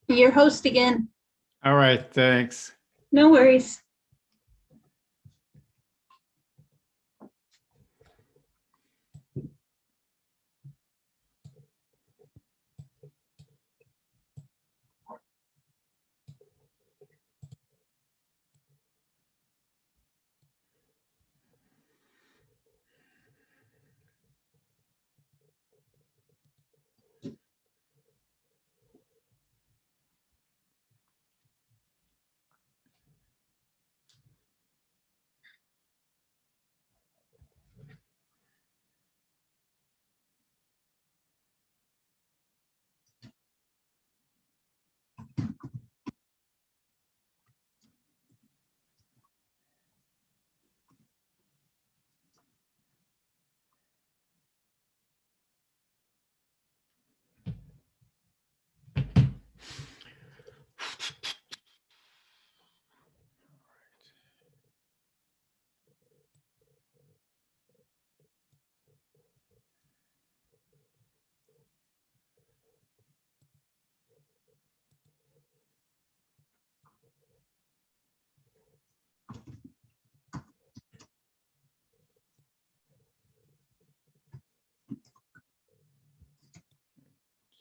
Your host again. All right, thanks. No worries.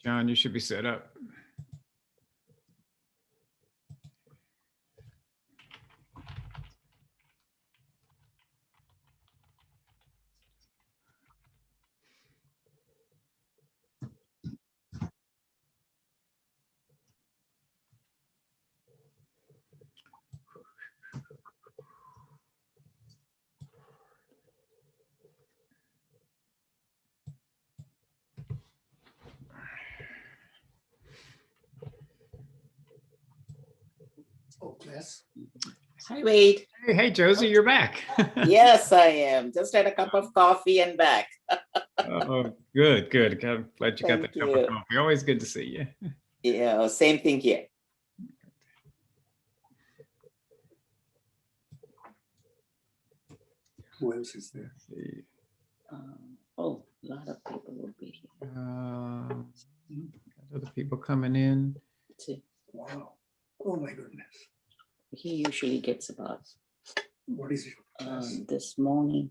John, you should be set up. Oh, yes. Hi, Wade. Hey, Josie, you're back. Yes, I am. Just had a cup of coffee and back. Oh, good. I'm glad you got Thank that cup you. of coffee. Always good to see you. Yeah, same thing here. Who else is there? Let's see. Oh, a lot of people will be here. Other people coming in. See, Wow. Oh my goodness. he usually gets about What is it? this morning.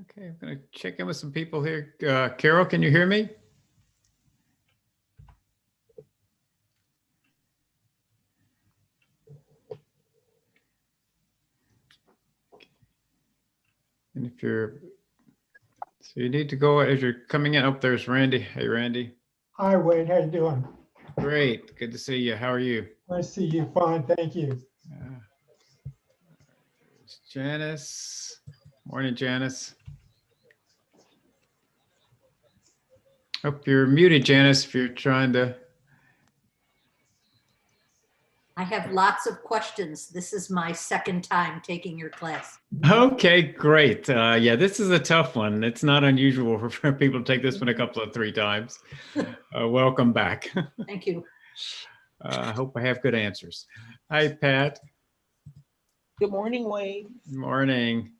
Okay, I'm gonna check in with some people here. Carol, can you hear me? And if you're, so you need to go as you're coming in. Oh, there's Randy. Hey, Randy. Hi, Wade. How you doing? Great. Good to see you. How are you? I see you. Fine, thank you. There's Janice. Morning, Janice. Hope you're muted, Janice, if you're trying to. I have lots of questions. This is my second time taking your class. Okay, great. Yeah, this is a tough one. It's not unusual for people to take this one three times. Welcome back. Thank you. I hope I have good answers. Hi, Pat. Good morning, Wade. Good morning.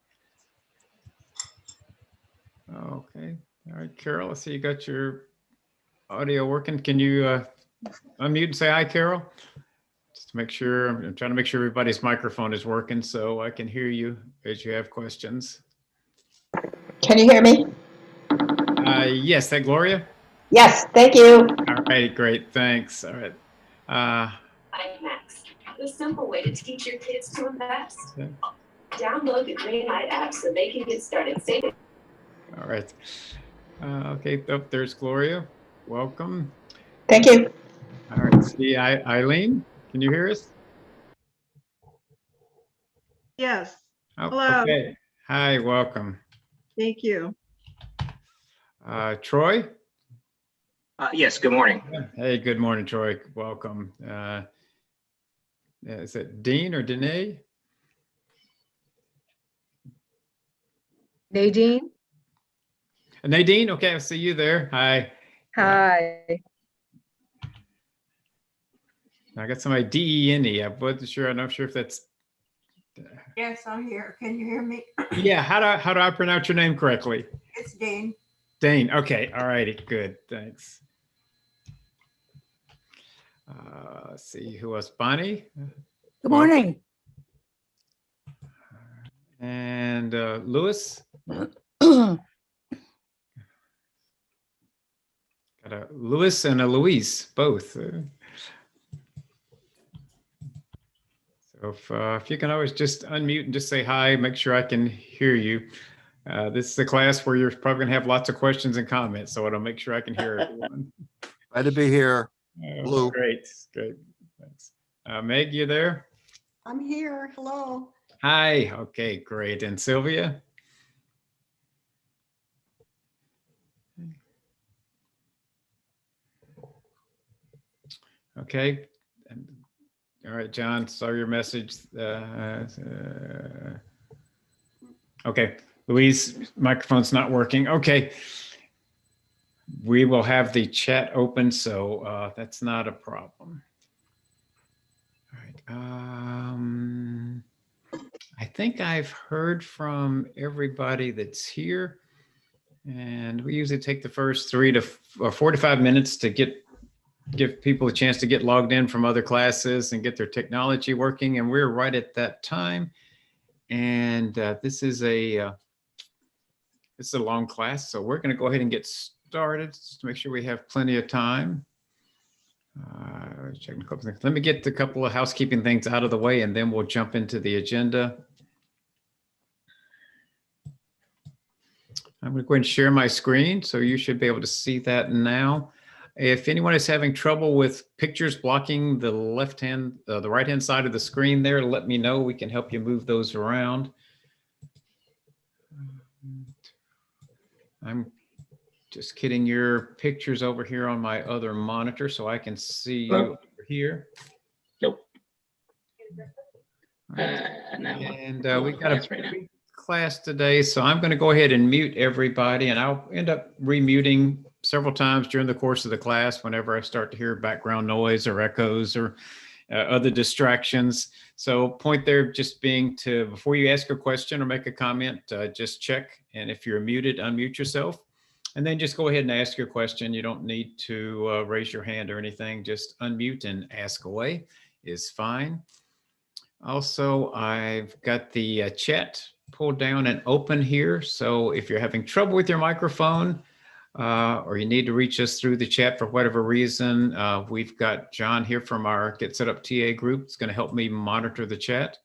Okay. All right, Carol, I see you got your audio working. Can you unmute and say hi, Carol? Just to make sure, I'm trying to make sure everybody's microphone is working so I can hear you as you have questions. Can you hear me? Yes, that Gloria? Yes, thank you. All right, great, thanks. All right. Max, the simple way to teach your kids to invest. Okay. Download the Greenlight app so they can get started saving. All right. Okay, oh, there's Gloria. Welcome. Thank you. All right, see Eileen, can you hear us? Yes. Oh, Hello. okay. Hi, welcome. Thank you. Troy? Yes, good morning. Hey, good morning, Troy. Welcome. Is it Dean or Danae? Nadine? Nadine, okay, I see you there. Hi. Hi. I got somebody D-E-N-E. I wasn't sure. I'm not sure if that's. Yes, I'm here. Can you hear me? Yeah, how do I pronounce your name correctly? It's Dane. Dane. Okay, all righty, good, thanks. Let's see who else. Bonnie Good morning. and Louis. Got a Louis and a Louise, both. So if you can always just unmute and just say hi, make sure I can hear you. This is a class where you're probably gonna have lots of questions and comments, so I'll make sure I can hear everyone. Glad to be here. Lou. Great, great. Thanks. Meg, you there? I'm here. Hello. Hi. Okay, great. And Sylvia? Okay. All right, John, saw your message. Okay, Louise, microphone's not working. Okay. We will have the chat open, so that's not a problem. All right. I think I've heard from everybody that's here, and we usually take the first 4 to 5 minutes to give people a chance to get logged in from other classes and get their technology working, and we're right at that time. And this is a long class, so we're going to go ahead and get started just to make sure we have plenty of time. Checking a couple things. Let me get a couple of housekeeping things out of the way, and then we'll jump into the agenda. I'm going to go ahead and share my screen, so you should be able to see that now. If anyone is having trouble with pictures blocking the the right-hand side of the screen there, let me know. We can help you move those around. I'm just getting your pictures over here on my other monitor so I can see you over here. Nope. And we got a class today, so I'm going to go ahead and mute everybody, and I'll end up remuting several times during the course of the class whenever I start to hear background noise or echoes or other distractions. So point there just being to, before you ask a question or make a comment, just check. And if you're muted, unmute yourself. And then just go ahead and ask your question. You don't need to raise your hand or anything. Just unmute and ask away is fine. Also, I've got the chat pulled down and open here. So if you're having trouble with your microphone, or you need to reach us through the chat for whatever reason, we've got John here from our Get Set Up TA group. It's going to help me monitor the chat.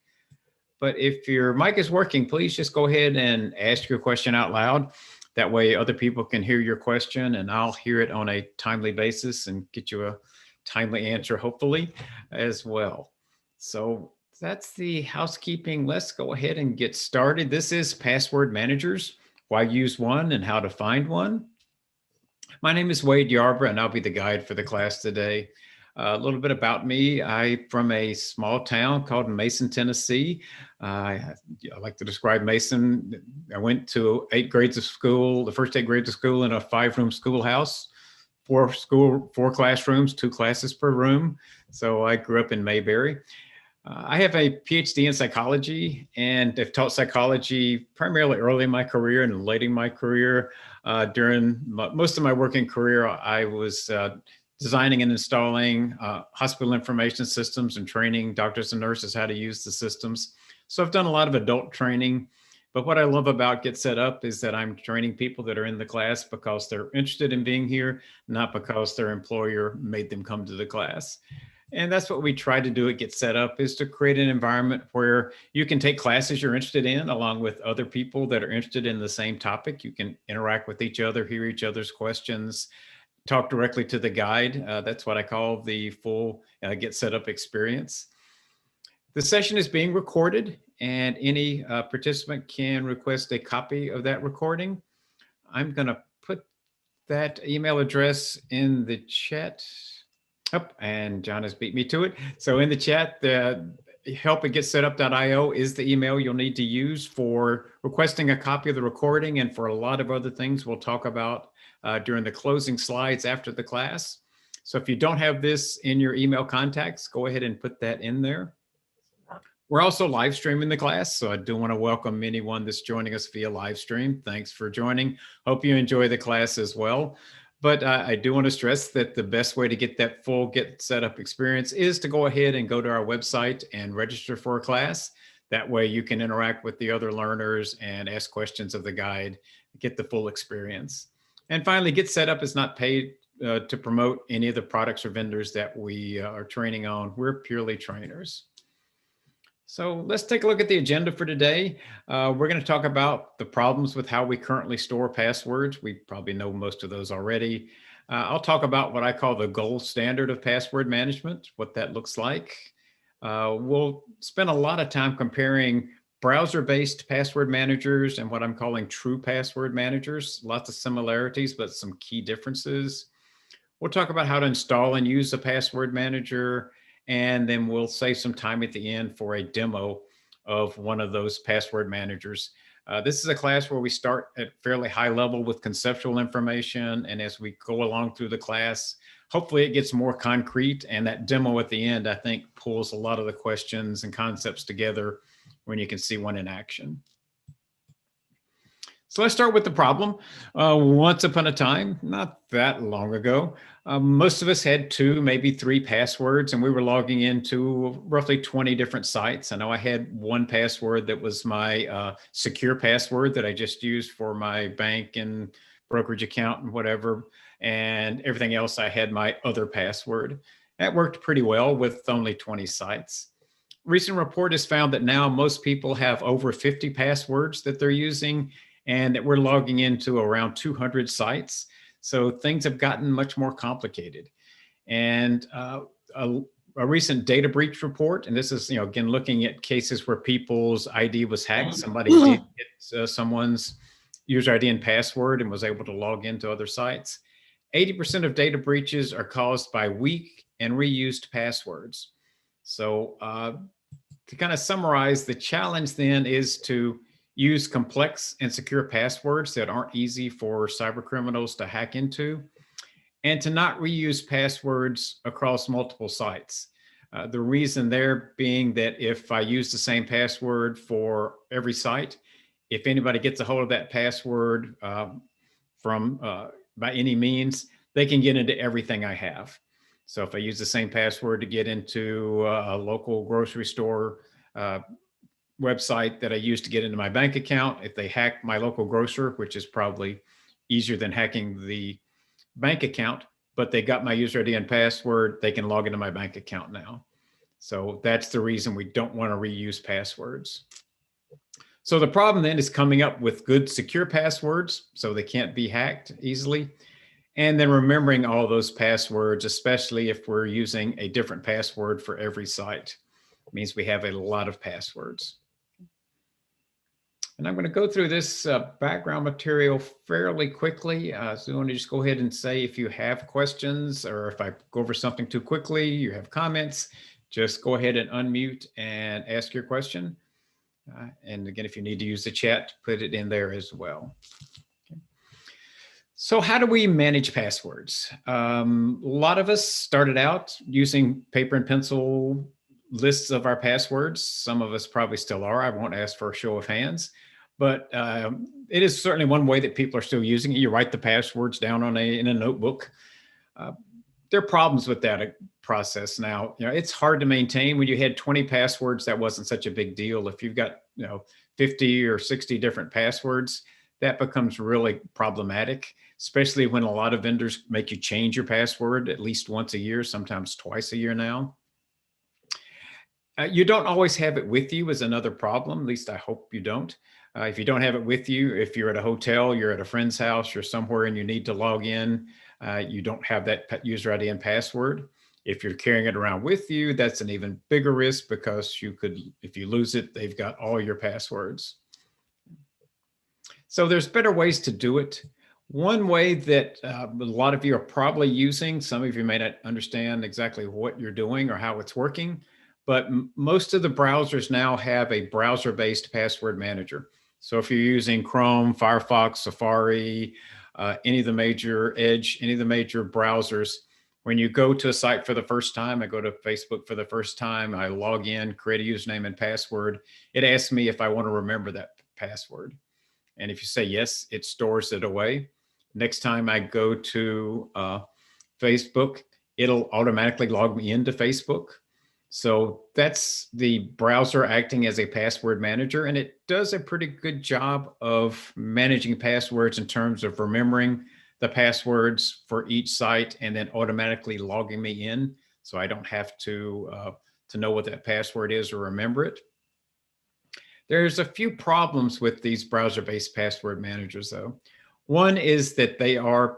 But if your mic is working, please just go ahead and ask your question out loud. That way other people can hear your question, and I'll hear it on a timely basis and get you a timely answer, hopefully, as well. So that's the housekeeping. Let's go ahead and get started. This is Password Managers, why use one and how to find one. My name is Wade Yarbrough, and I'll be the guide for the class today. A little bit about me. I'm from a small town called Mason, Tennessee. I like to describe Mason. I went to 8 grades of school, the first 8 grades of school in a 5-room schoolhouse, 4 classrooms, 2 classes per room. So I grew up in Mayberry. I have a PhD in psychology, and I've taught psychology primarily early in my career and late in my career. During most of my working career, I was designing and installing hospital information systems and training doctors and nurses how to use the systems. So I've done a lot of adult training, but what I love about Get Set Up is that I'm training people that are in the class because they're interested in being here, not because their employer made them come to the class. And that's what we try to do at Get Set Up, is to create an environment where you can take classes you're interested in along with other people that are interested in the same topic. You can interact with each other, hear each other's questions, talk directly to the guide. That's what I call the full Get Set Up experience. The session is being recorded, and any participant can request a copy of that recording. I'm going to put that email address in the chat. Oh, and John has beat me to it. So in the chat, the help@getsetup.io is the email you'll need to use for requesting a copy of the recording and for a lot of other things we'll talk about during the closing slides after the class. So if you don't have this in your email contacts, go ahead and put that in there. We're also live streaming the class, so I do want to welcome anyone that's joining us via live stream. Thanks for joining. Hope you enjoy the class as well. But I do want to stress that the best way to get that full get set up experience is to go ahead and go to our website and register for a class. That way you can interact with the other learners and ask questions of the guide, get the full experience. And finally, Get Set Up is not paid to promote any of the products or vendors that we are training on. We're purely trainers. So let's take a look at the agenda for today. We're going to talk about the problems with how we currently store passwords. We probably know most of those already. I'll talk about what I call the gold standard of password management, what that looks like. We'll spend a lot of time comparing browser-based password managers and what I'm calling true password managers. Lots of similarities, but some key differences. We'll talk about how to install and use a password manager, and then we'll save some time at the end for a demo of one of those password managers. This is a class where we start at fairly high level with conceptual information, and as we go along through the class, hopefully it gets more concrete, and that demo at the end, I think, pulls a lot of the questions and concepts together when you can see one in action. So let's start with the problem. Once upon a time, not that long ago, most of us had 2, maybe 3 passwords, and we were logging into roughly 20 different sites. I know I had one password that was my secure password that I just used for my bank and brokerage account and whatever, and everything else I had my other password. That worked pretty well with only 20 sites. Recent report has found that now most people have over 50 passwords that they're using, and that we're logging into around 200 sites. So things have gotten much more complicated. And a recent data breach report, and this is, again, looking at cases where people's ID was hacked. Somebody did get someone's user ID and password and was able to log into other sites. 80% of data breaches are caused by weak and reused passwords. So to kind of summarize, the challenge then is to use complex and secure passwords that aren't easy for cyber criminals to hack into, and to not reuse passwords across multiple sites. The reason there being that if I use the same password for every site, if anybody gets a hold of that password by any means, they can get into everything I have. So if I use the same password to get into a local grocery store website that I use to get into my bank account, if they hack my local grocer, which is probably easier than hacking the bank account, but they got my user ID and password, they can log into my bank account now. So that's the reason we don't want to reuse passwords. So the problem then is coming up with good secure passwords so they can't be hacked easily. And then remembering all those passwords, especially if we're using a different password for every site. It means we have a lot of passwords. And I'm going to go through this background material fairly quickly. So I want to just go ahead and say if you have questions, or if I go over something too quickly, you have comments, just go ahead and unmute and ask your question. And again, if you need to use the chat, put it in there as well. Okay. So how do we manage passwords? A lot of us started out using paper and pencil lists of our passwords. Some of us probably still are. I won't ask for a show of hands, but it is certainly one way that people are still using it. You write the passwords down in a notebook. There are problems with that process now. It's hard to maintain. When you had 20 passwords, that wasn't such a big deal. If you've got 50 or 60 different passwords, that becomes really problematic, especially when a lot of vendors make you change your password at least once a year, sometimes twice a year now. You don't always have it with you is another problem. At least I hope you don't. If you don't have it with you, if you're at a hotel, you're at a friend's house, you're somewhere and you need to log in, you don't have that user ID and password. If you're carrying it around with you, that's an even bigger risk because you could, if you lose it, they've got all your passwords. So there's better ways to do it. One way that a lot of you are probably using, some of you may not understand exactly what you're doing or how it's working, but most of the browsers now have a browser-based password manager. So if you're using Chrome, Firefox, Safari, any of the major Edge, any of the major browsers, when you go to a site for the first time, I go to Facebook for the first time, I log in, create a username and password, it asks me if I want to remember that password. And if you say yes, it stores it away. next time I go to Facebook, it'll automatically log me into Facebook. So that's the browser acting as a password manager, and it does a pretty good job of managing passwords in terms of remembering the passwords for each site and then automatically logging me in, so I don't have to know what that password is or remember it. There's a few problems with these browser-based password managers, though. One is that they are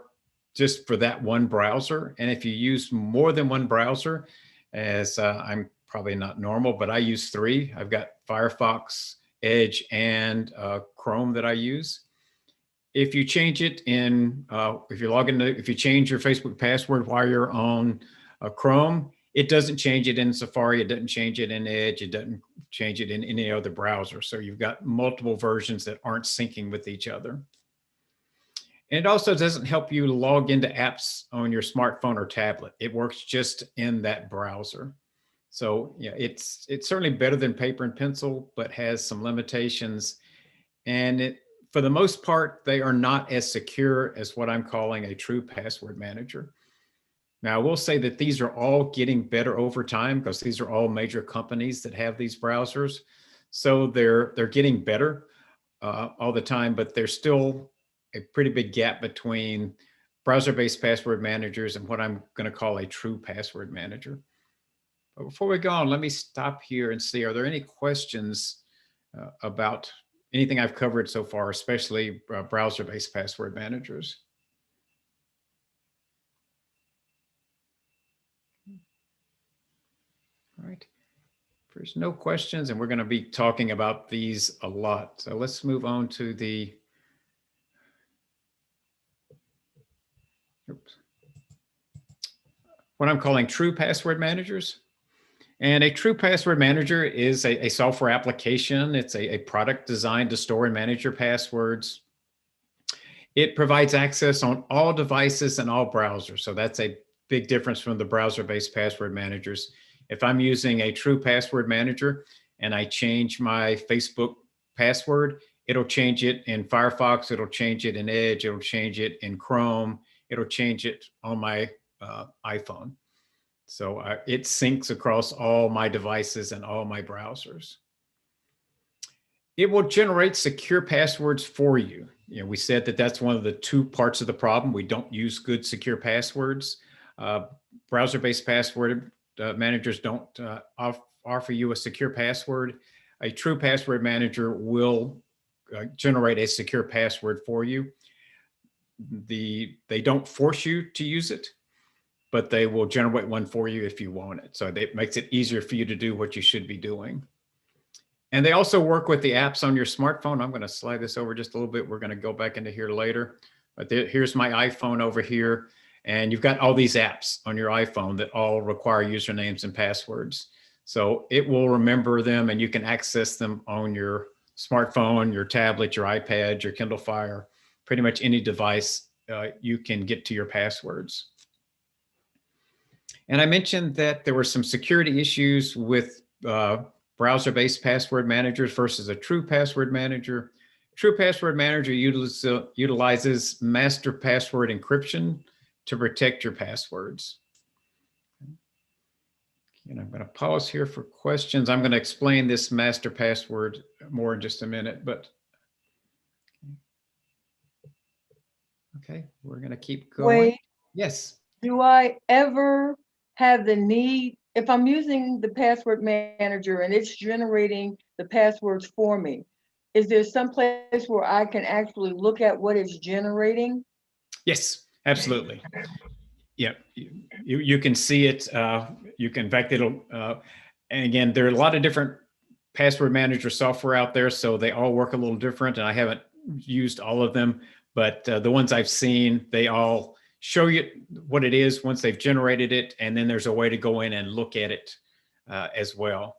just for that one browser, and if you use more than one browser, as I'm probably not normal, but I use 3. I've got Firefox, Edge, and Chrome that I use. If you change it in, if you change your Facebook password while you're on Chrome, it doesn't change it in Safari, it doesn't change it in Edge, it doesn't change it in any other browser. So you've got multiple versions that aren't syncing with each other. And it also doesn't help you log into apps on your smartphone or tablet. It works just in that browser. So yeah, it's certainly better than paper and pencil, but has some limitations. And for the most part, they are not as secure as what I'm calling a true password manager. Now, I will say that these are all getting better over time because these are all major companies that have these browsers. So they're getting better all the time, but there's still a pretty big gap between browser-based password managers and what I'm going to call a true password manager. But before we go on, let me stop here and see, are there any questions about anything I've covered so far, especially browser-based password managers? All right. There's no questions, and we're going to be talking about these a lot. So let's move on to the what I'm calling true password managers. And a true password manager is a software application. It's a product designed to store and manage your passwords. It provides access on all devices and all browsers. So that's a big difference from the browser-based password managers. If I'm using a true password manager and I change my Facebook password, it'll change it in Firefox, it'll change it in Edge, it'll change it in Chrome, it'll change it on my iPhone. So it syncs across all my devices and all my browsers. It will generate secure passwords for you. You know, we said that that's one of the 2 parts of the problem. We don't use good secure passwords. Browser-based password managers don't offer you a secure password. A true password manager will generate a secure password for you. They don't force you to use it, but they will generate one for you if you want it. So it makes it easier for you to do what you should be doing. And they also work with the apps on your smartphone. I'm going to slide this over just a little bit. We're going to go back into here later. But here's my iPhone over here. And you've got all these apps on your iPhone that all require usernames and passwords. So it will remember them and you can access them on your smartphone, your tablet, your iPad, your Kindle Fire, pretty much any device you can get to your passwords. And I mentioned that there were some security issues with browser-based password managers versus a true password manager. True password manager utilizes master password encryption to protect your passwords. And I'm going to pause here for questions. I'm going to explain this master password more in just a minute, but okay, we're going to keep going. Wait, Yes. do I ever have the need, if I'm using the password manager and it's generating the passwords for me, is there some place where I can actually look at what it's generating? Yes, absolutely. Yeah, you can see it. You can, in fact, it'll, and again, there are a lot of different password manager software out there, so they all work a little different, and I haven't used all of them, but the ones I've seen, they all show you what it is once they've generated it, and then there's a way to go in and look at it as well.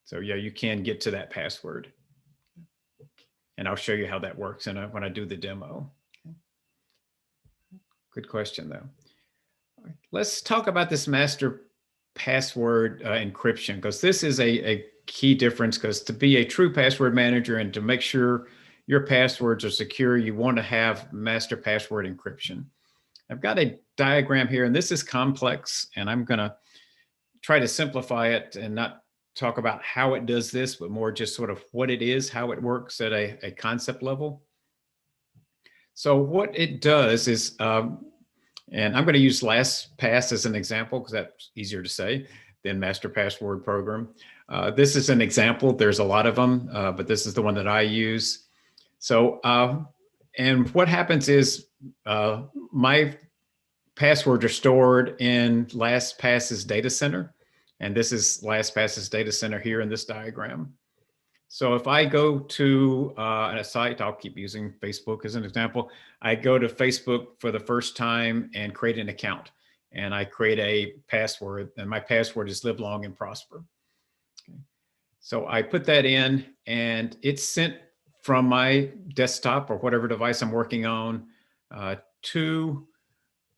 So yeah, you can get to that password. And I'll show you how that works when I do the demo. Good question, though. All right, let's talk about this master password encryption, because this is a key difference, because to be a true password manager and to make sure your passwords are secure, you want to have master password encryption. I've got a diagram here, and this is complex, and I'm going to try to simplify it and not talk about how it does this, but more just sort of what it is, how it works at a concept level. So what it does is, and I'm going to use Lastpass as an example because that's easier to say than master password program. This is an example. There's a lot of them, but this is the one that I use. So, and what happens is my passwords are stored in Lastpass's data center. And this is Lastpass's data center here in this diagram. So if I go to a site, I'll keep using Facebook as an example. I go to Facebook for the first time and create an account. And I create a password, and my password is live long and prosper. Okay. So I put that in, and it's sent from my desktop or whatever device I'm working on to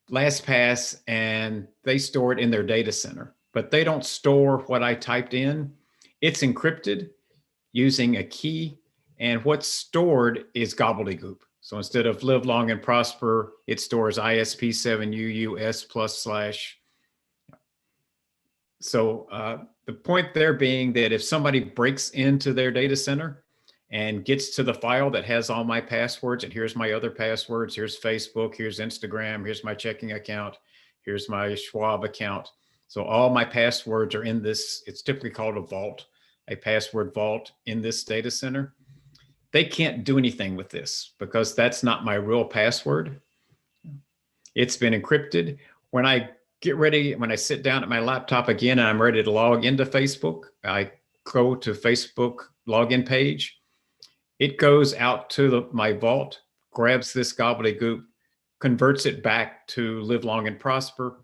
Lastpass, and they store it in their data center. But they don't store what I typed in. It's encrypted using a key, and what's stored is gobbledygook. So instead of live long and prosper, it stores ISP7UUS+/. So the point there being that if somebody breaks into their data center and gets to the file that has all my passwords, and here's my other passwords, here's Facebook, here's Instagram, here's my checking account, here's my Schwab account. So all my passwords are in this, it's typically called a vault, a password vault in this data center. They can't do anything with this because that's not my real password. It's been encrypted. When I get ready, when I sit down at my laptop again and I'm ready to log into Facebook, I go to Facebook login page. It goes out to my vault, grabs this gobbledygook, converts it back to live long and prosper,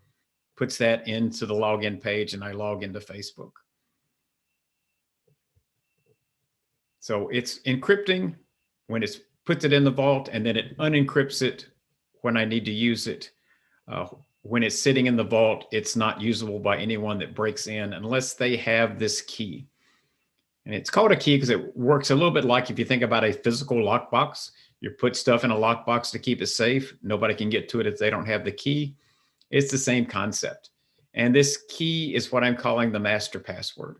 puts that into the login page, and I log into Facebook. So it's encrypting when it puts it in the vault, and then it unencrypts it when I need to use it. When it's sitting in the vault, it's not usable by anyone that breaks in unless they have this key. And it's called a key because it works a little bit like if you think about a physical lockbox. You put stuff in a lockbox to keep it safe. Nobody can get to it if they don't have the key. It's the same concept. And this key is what I'm calling the master password.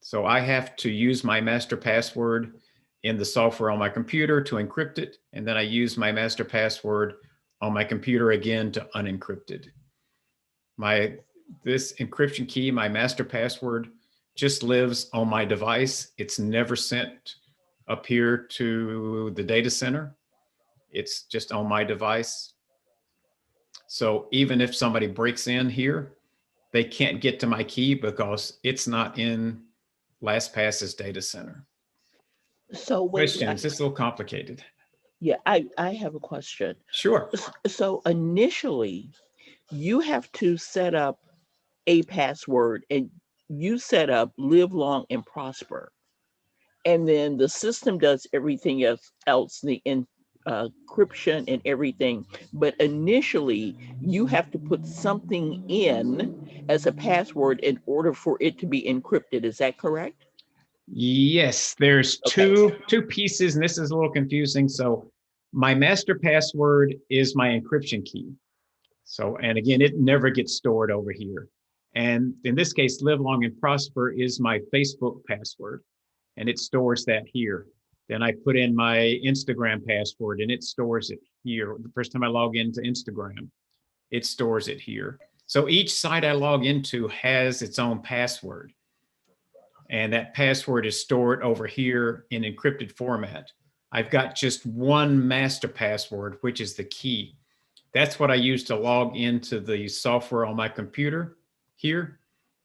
So I have to use my master password in the software on my computer to encrypt it. And then I use my master password on my computer again to unencrypt it. This encryption key, my master password, just lives on my device. It's never sent up here to the data center. It's just on my device. So even if somebody breaks in here, they can't get to my key because it's not in Lastpass's data center. So wait, Questions? It's a little complicated. yeah, I have a question. Sure. So initially, you have to set up a password, and you set up live long and prosper. And then the system does everything else, the encryption and everything. But initially, you have to put something in as a password in order for it to be encrypted. Is that correct? Yes, there's two pieces, and this is a little confusing. So my master password is my encryption key. So, and again, it never gets stored over here. And in this case, live long and prosper is my Facebook password, and it stores that here. Then I put in my Instagram password, and it stores it here. The first time I log into Instagram, it stores it here. So each site I log into has its own password. And that password is stored over here in encrypted format. I've got just one master password, which is the key. That's what I use to log into the software on my computer here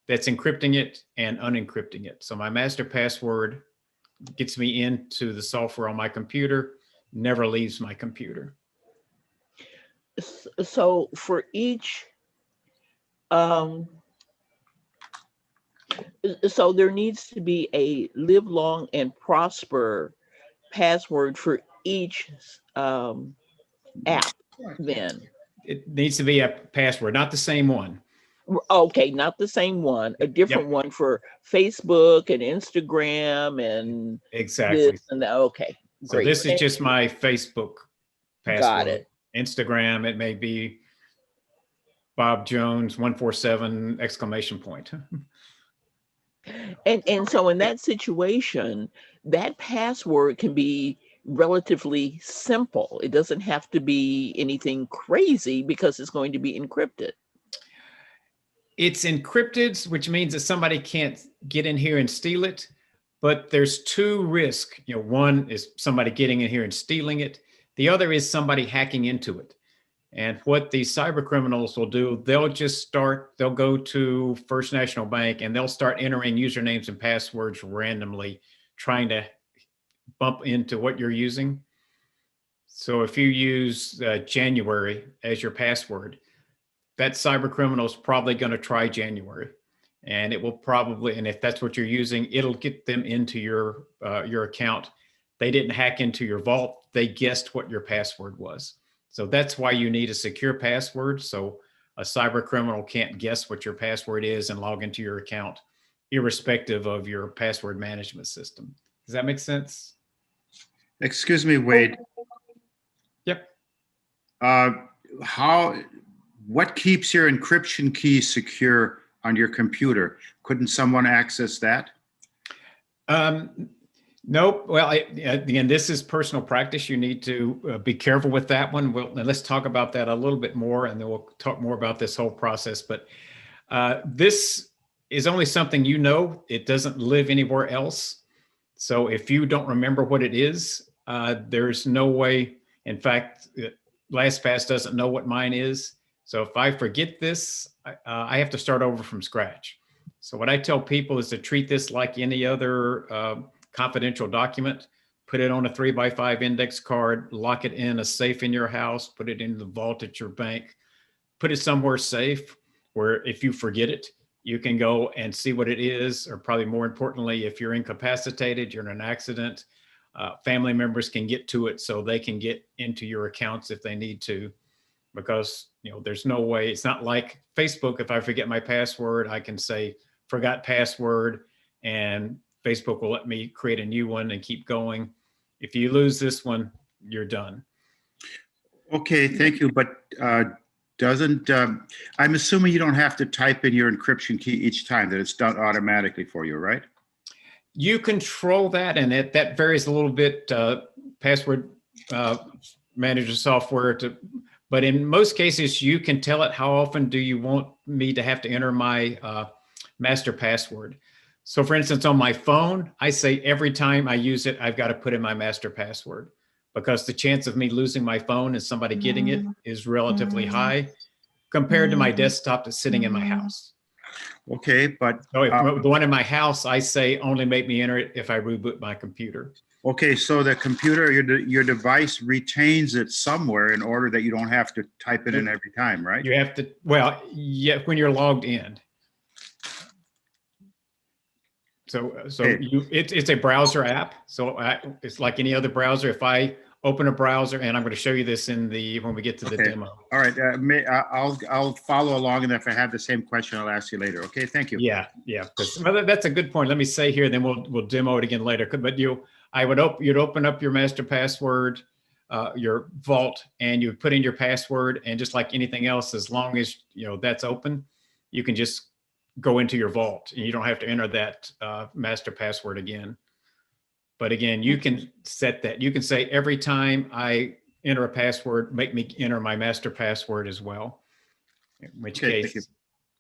that's encrypting it and unencrypting it. So my master password gets me into the software on my computer, never leaves my computer. So for each, so there needs to be a live long and prosper password for each app then. It needs to be a password, not the same one. Okay, not the same one, a different one for Facebook and Instagram and exactly. this and that. Okay. So Great. this is just my Facebook password. Got it. Instagram, it may be Bob Jones 147 exclamation point. And so in that situation, that password can be relatively simple. It doesn't have to be anything crazy because it's going to be encrypted. It's encrypted, which means that somebody can't get in here and steal it. But there's two risks. One is somebody getting in here and stealing it. The other is somebody hacking into it. And what these cyber criminals will do, they'll go to First National Bank and they'll start entering usernames and passwords randomly, trying to bump into what you're using. So if you use January as your password, that cyber criminal is probably going to try January. And it will probably, and if that's what you're using, it'll get them into your account. They didn't hack into your vault. They guessed what your password was. So that's why you need a secure password. So a cyber criminal can't guess what your password is and log into your account, irrespective of your password management system. Does that make sense? Excuse me, Wade. Yep. What keeps your encryption key secure on your computer? Couldn't someone access that? Nope. Well, again, this is personal practice. You need to be careful with that one. Let's talk about that a little bit more, and then we'll talk more about this whole process. But this is only something it doesn't live anywhere else. So if you don't remember what it is, there's no way. In fact, LastPass doesn't know what mine is. So if I forget this, I have to start over from scratch. So what I tell people is to treat this like any other confidential document. Put it on a 3x5 index card, lock it in a safe in your house, put it in the vault at your bank, put it somewhere safe where if you forget it, you can go and see what it is, or probably more importantly, if you're incapacitated, you're in an accident, family members can get to it so they can get into your accounts if they need to, because there's no way. It's not like Facebook. If I forget my password, I can say forgot password and Facebook will let me create a new one and keep going. If you lose this one, you're done. Okay, thank you. But I'm assuming you don't have to type in your encryption key each time, that it's done automatically for you, right? You control that, and that varies a little bit, password manager software but in most cases, you can tell it how often do you want me to have to enter my master password. So for instance, on my phone, I say every time I use it, I've got to put in my master password, because the chance of me losing my phone and somebody getting it is relatively high compared to my desktop that's sitting in my house. Okay, but so if the one in my house, I say only make me enter it if I reboot my computer. Okay, so the computer, your device retains it somewhere in order that you don't have to type it in every time, right? You have to, well, yeah, when you're logged in. So it's a browser app. So it's like any other browser. If I open a browser, and I'm going to show you this when we get to the demo. All right, I'll follow along, and if I have the same question, I'll ask you later. Okay, thank you. Yeah. Well, that's a good point. Let me say here, then we'll demo it again later. But you'd open up your master password, your vault, and you put in your password, and just like anything else, as long as that's open, you can just go into your vault and you don't have to enter that master password again. But again, you can set that. You can say every time I enter a password, make me enter my master password as well. In which case,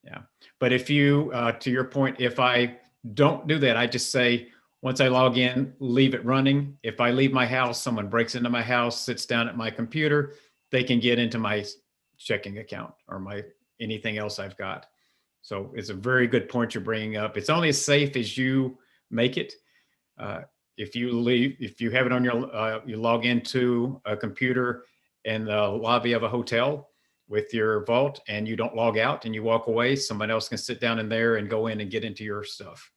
yeah. But if you, to your point, if I don't do that, I just say, once I log in, leave it running. If I leave my house, someone breaks into my house, sits down at my computer, they can get into my checking account or anything else I've got. So it's a very good point you're bringing up. It's only as safe as you make it. If you have it on you log into a computer in the lobby of a hotel with your vault and you don't log out and you walk away, someone else can sit down in there and go in and get into your stuff.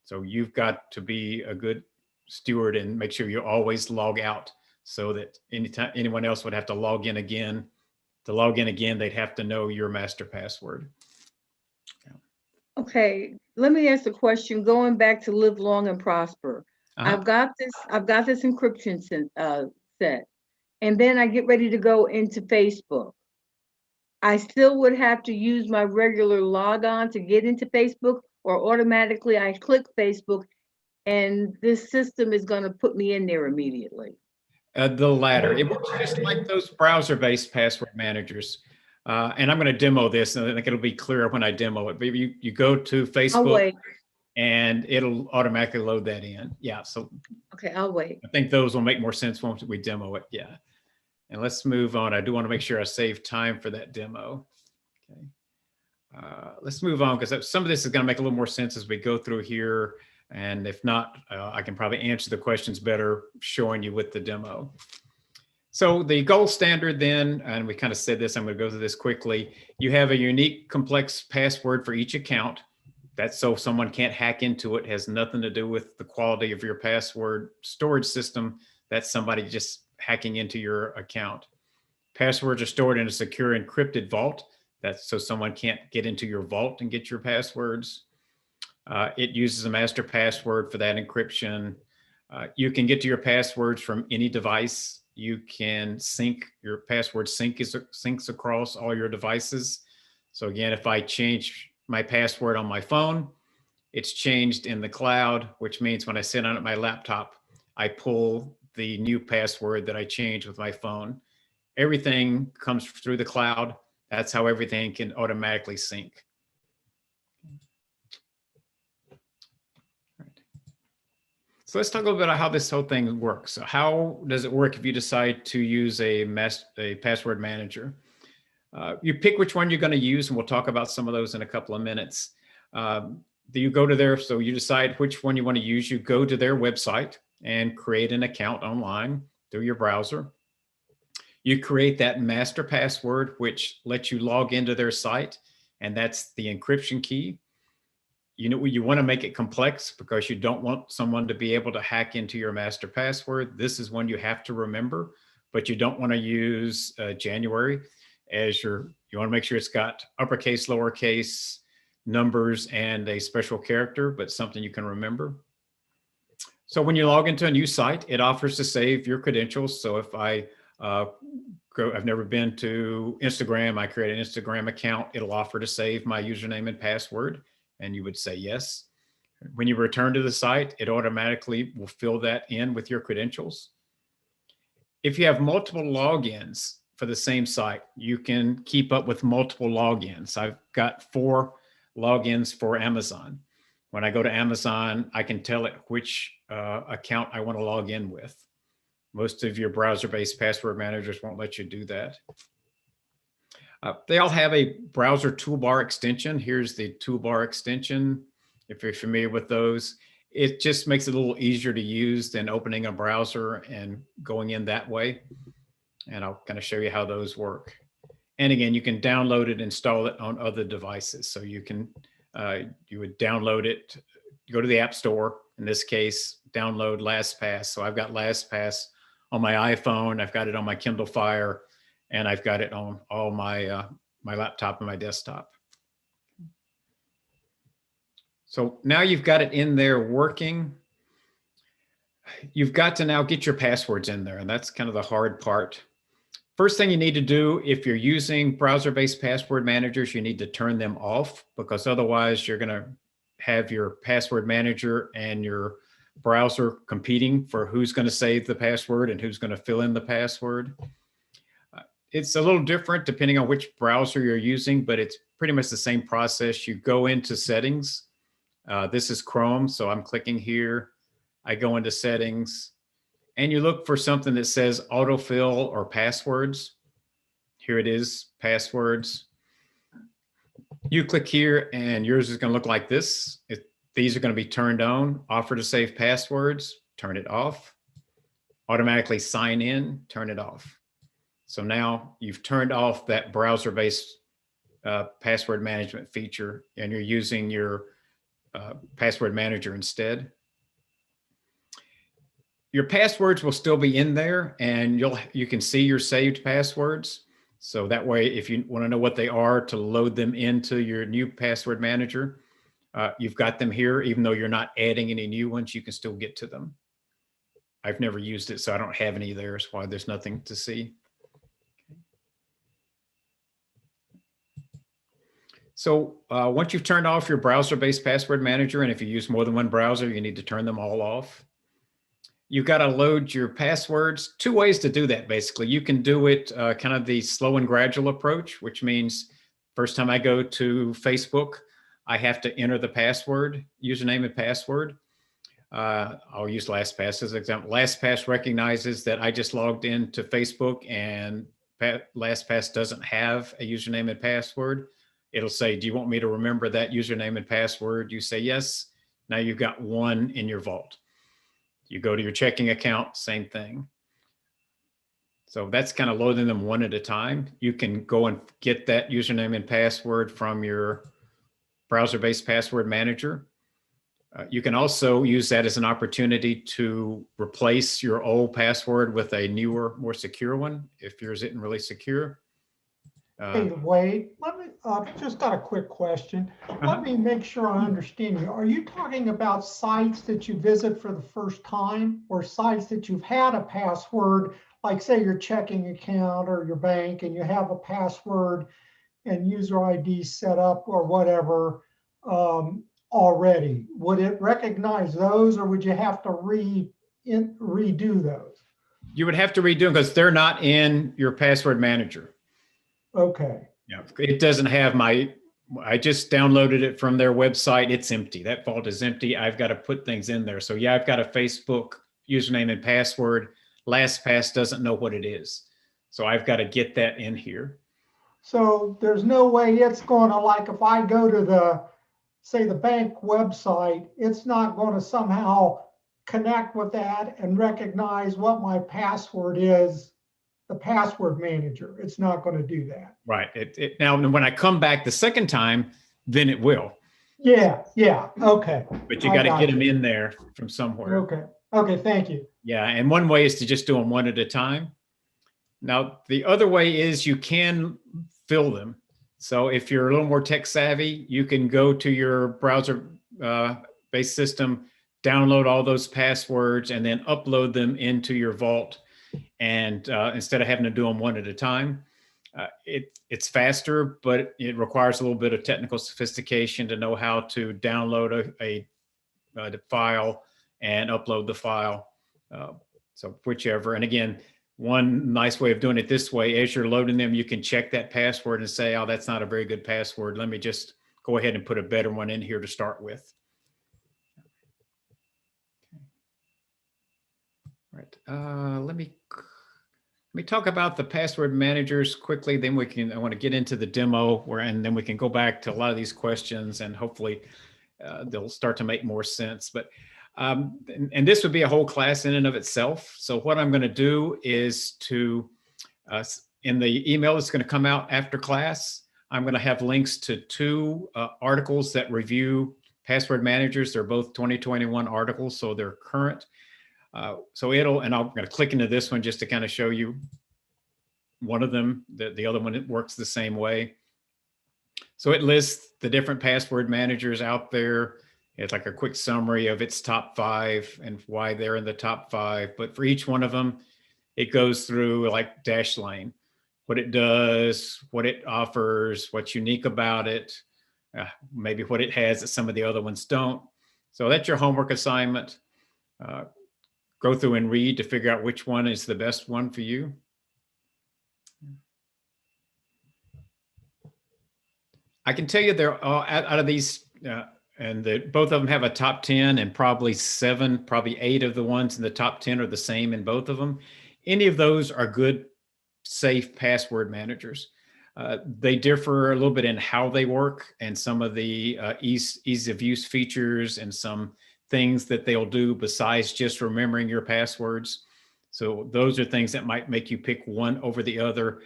So you've got to be a good steward and make sure you always log out, so that anytime anyone else would have to log in again, they'd have to know your master password. Okay, let me ask a question. Going back to live long and prosper, I've got this encryption set, and then I get ready to go into Facebook. I still would have to use my regular logon to get into Facebook, or automatically I click Facebook and this system is going to put me in there immediately. The latter. It works just like those browser-based password managers. And I'm going to demo this, and I think it'll be clearer when I demo it. But you go to I'll Facebook, wait. and it'll automatically load that in. Yeah, so Okay, I'll wait. I think those will make more sense once we demo it. Yeah. And let's move on. I do want to make sure I save time for that demo. Okay. Let's move on, because some of this is going to make a little more sense as we go through here. And if not, I can probably answer the questions better showing you with the demo. So the gold standard then, and we kind of said this, I'm going to go through this quickly. You have a unique complex password for each account. That's so someone can't hack into it. It has nothing to do with the quality of your password storage system. That's somebody just hacking into your account. Passwords are stored in a secure encrypted vault. That's so someone can't get into your vault and get your passwords. It uses a master password for that encryption. You can get to your passwords from any device. You can sync your password syncs across all your devices. So again, if I change my password on my phone, it's changed in the cloud, which means when I sit on my laptop, I pull the new password that I changed with my phone. Everything comes through the cloud. That's how everything can automatically sync. So let's talk a little bit about how this whole thing works. So how does it work if you decide to use a password manager? You pick which one you're going to use, and we'll talk about some of those in a couple of minutes. You go to their, so you decide which one you want to use. You go to their website and create an account online through your browser. You create that master password, which lets you log into their site, and that's the encryption key. You know, you want to make it complex because you don't want someone to be able to hack into your master password. This is one you have to remember, but you don't want to use January as you want to make sure it's got uppercase, lowercase, numbers, and a special character, but something you can remember. So when you log into a new site, it offers to save your credentials. So if I've never been to Instagram, I create an Instagram account, it'll offer to save my username and password, and you would say yes. When you return to the site, it automatically will fill that in with your credentials. If you have multiple logins for the same site, you can keep up with multiple logins. I've got 4 logins for Amazon. When I go to Amazon, I can tell it which account I want to log in with. Most of your browser-based password managers won't let you do that. They all have a browser toolbar extension. Here's the toolbar extension. If you're familiar with those, it just makes it a little easier to use than opening a browser and going in that way. And I'll kind of show you how those work. And again, you can download it, install it on other devices. So you can, you would download it, go to the App Store, in this case, download Lastpass. So I've got Lastpass on my iPhone, I've got it on my Kindle Fire, and I've got it on all my my laptop and my desktop. So now you've got it in there working. You've got to now get your passwords in there, and that's kind of the hard part. First thing you need to do, if you're using browser-based password managers, you need to turn them off, because otherwise you're going to have your password manager and your browser competing for who's going to save the password and who's going to fill in the password. It's a little different depending on which browser you're using, but it's pretty much the same process. You go into settings. This is Chrome, so I'm clicking here. I go into settings, and you look for something that says autofill or passwords. Here it is, passwords. You click here, and yours is going to look like this. These are going to be turned on. Offer to save passwords, turn it off. Automatically sign in, turn it off. So now you've turned off that browser-based password management feature, and you're using your password manager instead. Your passwords will still be in there, and you can see your saved passwords. So that way, if you want to know what they are to load them into your new password manager, you've got them here. Even though you're not adding any new ones, you can still get to them. I've never used it, so I don't have any there. That's why there's nothing to see. So once you've turned off your browser-based password manager, and if you use more than one browser, you need to turn them all off. You've got to load your passwords. Two ways to do that, basically. You can do it kind of the slow and gradual approach, which means first time I go to Facebook, I have to enter the password, username and password. I'll use Lastpass as an example. Lastpass recognizes that I just logged into Facebook and Lastpass doesn't have a username and password. It'll say, do you want me to remember that username and password? You say yes. Now you've got one in your vault. You go to your checking account, same thing. So that's kind of loading them one at a time. You can go and get that username and password from your browser-based password manager. You can also use that as an opportunity to replace your old password with a newer, more secure one if yours isn't really secure. Hey, Wade, let me, just got a quick question. Let me make sure I understand you. Are you talking about sites that you visit for the first time or sites that you've had a password, like say your checking account or your bank and you have a password and user ID set up or whatever already? Would it recognize those or would you have to redo those? You would have to redo them because they're not in your password manager. Okay. Yeah, it doesn't have I just downloaded it from their website. It's empty. That vault is empty. I've got to put things in there. So yeah, I've got a Facebook username and password. LastPass doesn't know what it is. So I've got to get that in here. So there's no way it's going to, like, if I go to say the bank website, it's not going to somehow connect with that and recognize what my password is, the password manager. It's not going to do that. Right. Now, when I come back the second time, then it will. Yeah. Okay. But you got to get them in there from somewhere. Okay. Thank you. Yeah. And one way is to just do them one at a time. Now, the other way is you can fill them. So if you're a little more tech savvy, you can go to your browser-based system, download all those passwords, and then upload them into your vault. And instead of having to do them one at a time, it's faster, but it requires a little bit of technical sophistication to know how to download a file and upload the file. So whichever. And again, one nice way of doing it this way, as you're loading them, you can check that password and say, oh, that's not a very good password. Let me just go ahead and put a better one in here to start with. All right. Let me talk about the password managers quickly. Then I want to get into the demo and then we can go back to a lot of these questions and hopefully they'll start to make more sense. But and this would be a whole class in and of itself. So what I'm going to do is in the email that's going to come out after class, I'm going to have links to two articles that review password managers. They're both 2021 articles, so they're current. So and I'm going to click into this one just to kind of show you one of them. The other one, it works the same way. So it lists the different password managers out there. It's like a quick summary of its top 5 and why they're in the top 5. But for each one of them, it goes through like dash line, what it does, what it offers, what's unique about it, maybe what it has that some of the other ones don't. So that's your homework assignment. Go through and read to figure out which one is the best one for you. I can tell you they're all out of these, both of them have a top 10 and probably 8 of the ones in the top 10 are the same in both of them. Any of those are good, safe password managers. They differ a little bit in how they work and some of the ease of use features and some things that they'll do besides just remembering your passwords. So those are things that might make you pick one over the other.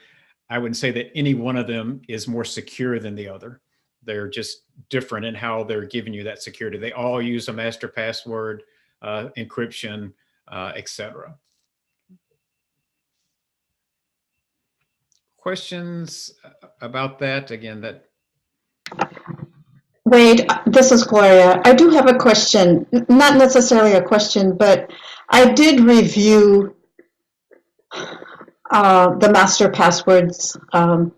I wouldn't say that any one of them is more secure than the other. They're just different in how they're giving you that security. They all use a master password, encryption, etc. Questions about that? Again, Wade, this is Gloria. I do have a question, not necessarily a question, but I did review the master passwords, and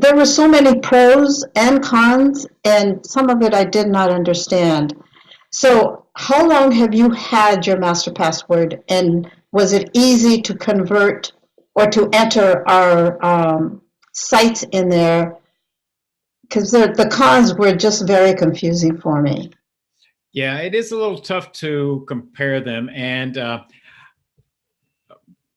there were so many pros and cons, and some of it I did not understand. So how long have you had your master password, and was it easy to convert or to enter our sites in there? Because the cons were just very confusing for me. Yeah, it is a little tough to compare them. And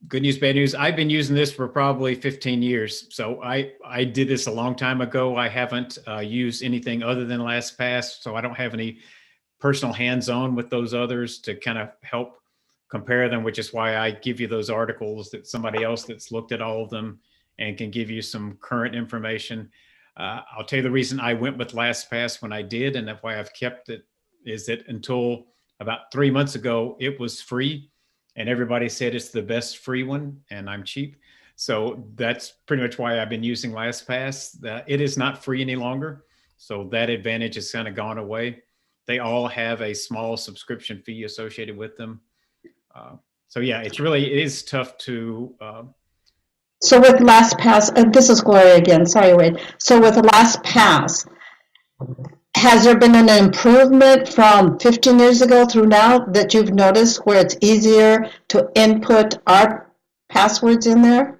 good news, bad news. I've been using this for probably 15 years. So I did this a long time ago. I haven't used anything other than LastPass. So I don't have any personal hands-on with those others to kind of help compare them, which is why I give you those articles that somebody else that's looked at all of them and can give you some current information. I'll tell you the reason I went with LastPass when I did, and that's why I've kept it, is that until about 3 months ago, it was free. And everybody said it's the best free one, and I'm cheap. So that's pretty much why I've been using LastPass. It is not free any longer. So that advantage has kind of gone away. They all have a small subscription fee associated with them. So yeah, it is tough to. So with LastPass, this is Gloria again, sorry Wade. So with LastPass, has there been an improvement from 15 years ago through now that you've noticed where it's easier to input our passwords in there?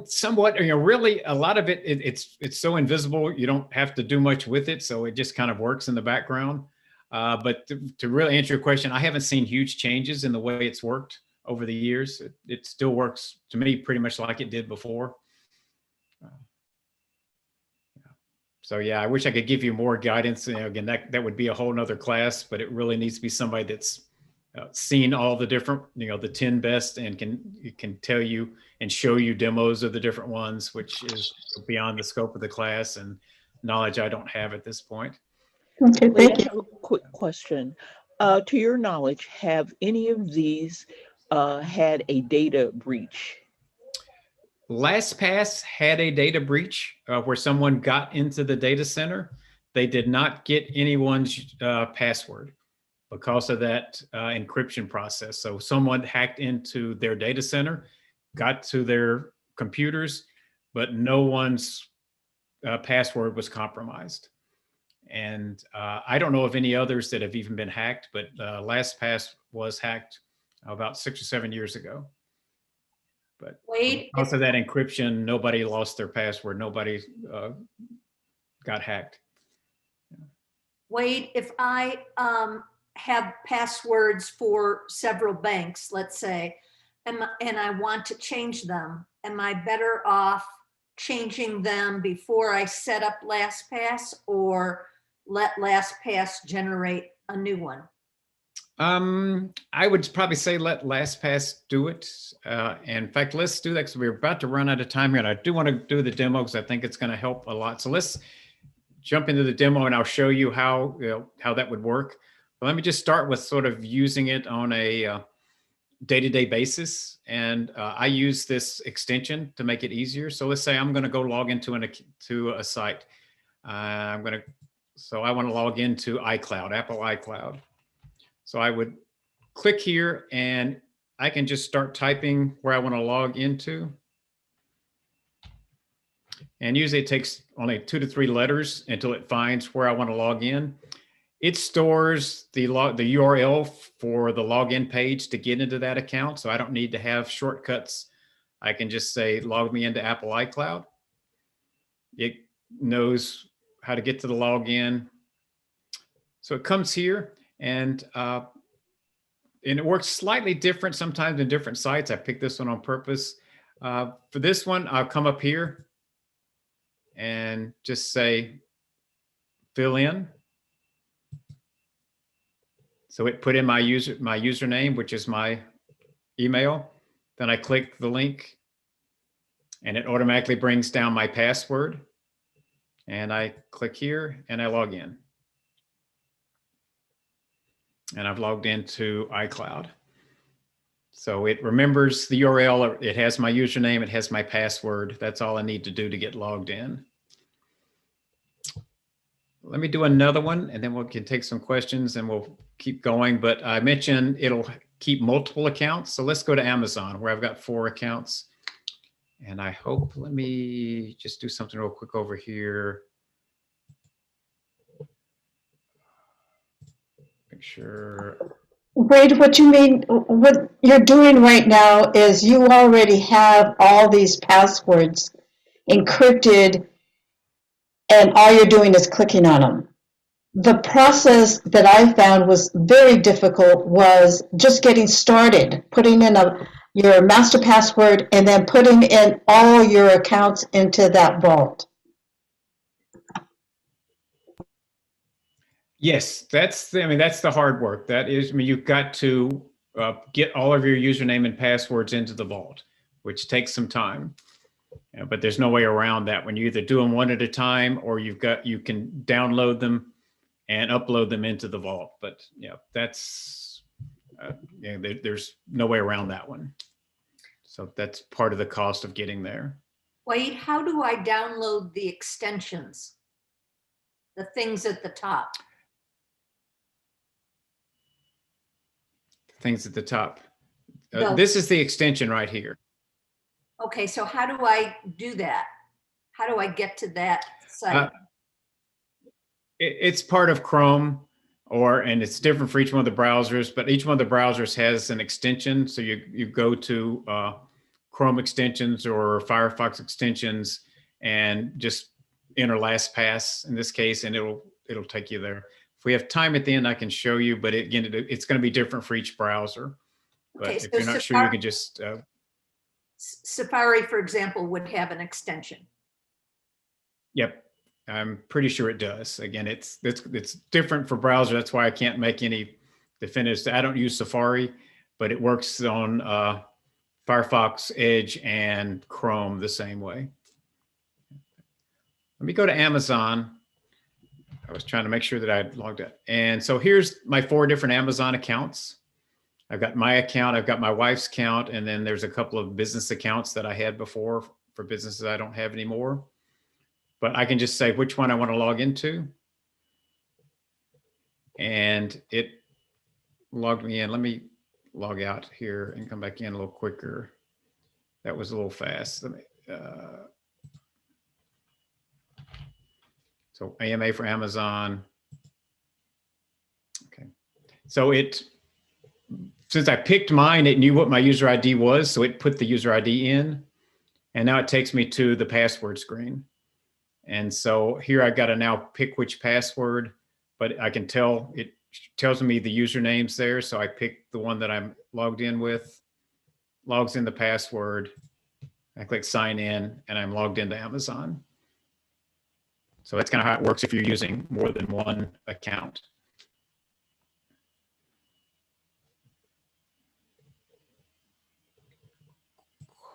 Somewhat, really a lot of it's so invisible. You don't have to do much with it. So it just kind of works in the background. But to really answer your question, I haven't seen huge changes in the way it's worked over the years. It still works to me pretty much like it did before. So yeah, I wish I could give you more guidance. Again, that would be a whole nother class, but it really needs to be somebody that's seen all the different, the 10 best and can tell you and show you demos of the different ones, which is beyond the scope of the class and knowledge I don't have at this point. Okay, thank you. I have a quick question. To your knowledge, have any of these had a data breach? LastPass had a data breach where someone got into the data center. They did not get anyone's password because of that encryption process. So someone hacked into their data center, got to their computers, but no one's password was compromised. And I don't know of any others that have even been hacked, but LastPass was hacked about 6 or 7 years ago. But Wade, because of that encryption, nobody lost their password. Nobody got hacked. Wade, if I have passwords for several banks, let's say, and I want to change them, am I better off changing them before I set up LastPass, or let LastPass generate a new one? I would probably say let LastPass do it. In fact, let's do that because we're about to run out of time here, and I do want to do the demo because I think it's going to help a lot. So let's jump into the demo, and I'll show you how that would work. But let me just start with sort of using it on a day-to-day basis, and I use this extension to make it easier. So let's say I'm going to go log into a site. So I want to log into iCloud, Apple iCloud. So I would click here and I can just start typing where I want to log into. And usually it takes only 2 to 3 letters until it finds where I want to log in. It stores the URL for the login page to get into that account. So I don't need to have shortcuts. I can just say, log me into Apple iCloud. It knows how to get to the login. So it comes here. And it works slightly different sometimes in different sites. I picked this one on purpose. For this one, I'll come up here and just say, fill in. So it put in my username, which is my email. Then I click the link and it automatically brings down my password. And I click here and I log in. And I've logged into iCloud. So it remembers the URL, it has my username, it has my password. That's all I need to do to get logged in. let me do another one and then we can take some questions and we'll keep going. But I mentioned it'll keep multiple accounts. So let's go to Amazon where I've got 4 accounts. And I hope, let me just do something real quick over here. Make sure. Wade, what you mean, what you're doing right now is you already have all these passwords encrypted and all you're doing is clicking on them. The process that I found was very difficult was just getting started, putting in your master password and then putting in all your accounts into that vault. Yes, that's the hard work. That is, you've got to get all of your username and passwords into the vault, which takes some time. But there's no way around that. When you either do them one at a time or you can download them and upload them into the vault. But that's there's no way around that one. So that's part of the cost of getting there. Wade, how do I download the extensions? The things at the top. Things at the top. No. This is the extension right here. Okay, so how do I do that? How do I get to that site? It's part of Chrome, and it's different for each one of the browsers, but each one of the browsers has an extension. So you go to Chrome extensions or Firefox extensions and just enter Lastpass in this case, and it'll take you there. If we have time at the end, I can show you, but again, it's going to be different for each browser. But Okay, if so you're not sure, you can just... Safari, for example, would have an extension. Yep, I'm pretty sure it does. Again, it's different for browser. That's why I can't make any definitive. I don't use Safari, but it works on Firefox, Edge, and Chrome the same way. Let me go to Amazon. I was trying to make sure that I logged in. And so here's my 4 different Amazon accounts. I've got my account, I've got my wife's account, and then there's a couple of business accounts that I had before for businesses I don't have anymore. But I can just say which one I want to log into. And it logged me in. Let me log out here and come back in a little quicker. That was a little fast. Let me, so AMA for Amazon. Okay. So since I picked mine, it knew what my user ID was. So it put the user ID in. And now it takes me to the password screen. And so here I got to now pick which password, but I can tell it tells me the usernames there. So I pick the one that I'm logged in with, logs in the password. I click sign in and I'm logged into Amazon. So that's kind of how it works if you're using more than one account.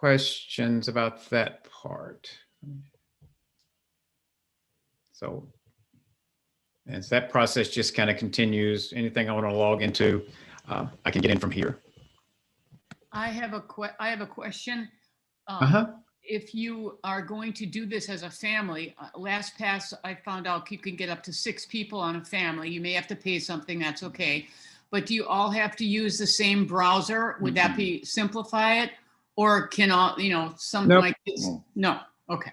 Questions about that part? So as that process just kind of continues, anything I want to log into, I can get in from here. I have a question. If you are going to do this as a family, LastPass, I found out you can get up to 6 people on a family. You may have to pay something, that's okay. But do you all have to use the same browser? Would that be simplify it? Or can all, some Nope. like this? No, okay.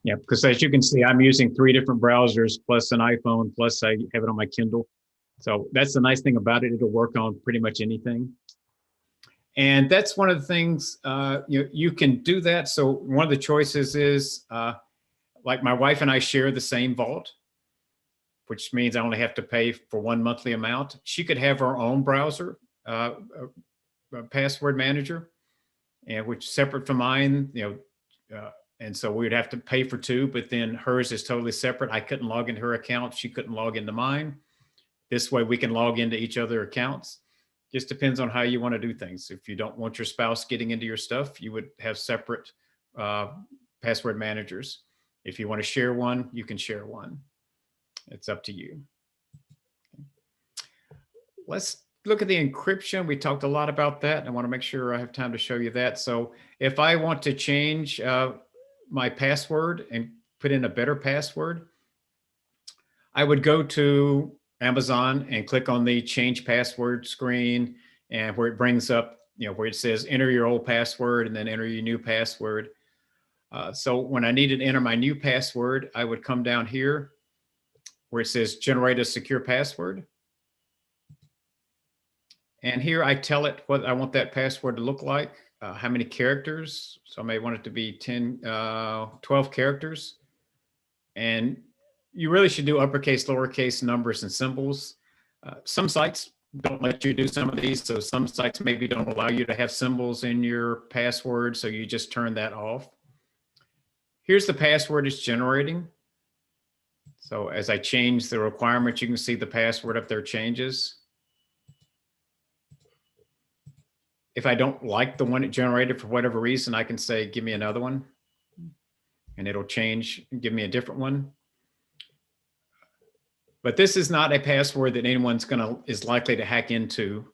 Yeah, because as you can see, I'm using 3 different browsers plus an iPhone, plus I have it on my Kindle. So that's the nice thing about it. It'll work on pretty much anything. And that's one of the things, you can do that. So one of the choices is, like my wife and I share the same vault, which means I only have to pay for one monthly amount. She could have her own browser, password manager, and which is separate from mine, and so we would have to pay for 2, but then hers is totally separate. I couldn't log into her account. She couldn't log into mine. This way we can log into each other accounts. Just depends on how you want to do things. If you don't want your spouse getting into your stuff, you would have separate password managers. If you want to share one, you can share one. It's up to you. Let's look at the encryption. We talked a lot about that. I want to make sure I have time to show you that. So if I want to change my password and put in a better password, I would go to Amazon and click on the change password screen, and where it brings up, where it says enter your old password and then enter your new password. So when I needed to enter my new password, I would come down here where it says generate a secure password. And here I tell it what I want that password to look like, how many characters. So I may want it to be 12 characters. And you really should do uppercase, lowercase, numbers, and symbols. Some sites don't let you do some of these. So some sites maybe don't allow you to have symbols in your password. So you just turn that off. Here's the password it's generating. So as I change the requirement, you can see the password up there changes. If I don't like the one it generated for whatever reason, I can say, give me another one. And it'll change and give me a different one. But this is not a password that anyone's is likely to hack into.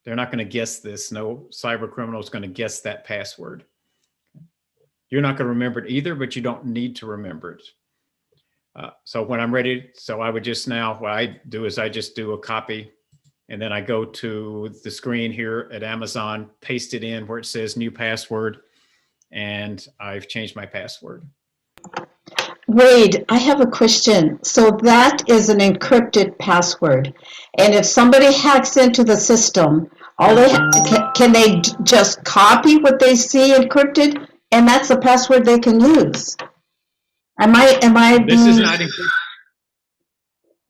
They're not going to guess this. No cyber criminal is going to guess that password. You're not going to remember it either, but you don't need to remember it. So when I'm ready, so I would just now, what I do is I just do a copy, and then I go to the screen here at Amazon, paste it in where it says new password, and I've changed my password. Wade, I have a question. So that is an encrypted password. And if somebody hacks into the system, can they just copy what they see encrypted? And that's a password they can use. This is not encrypted.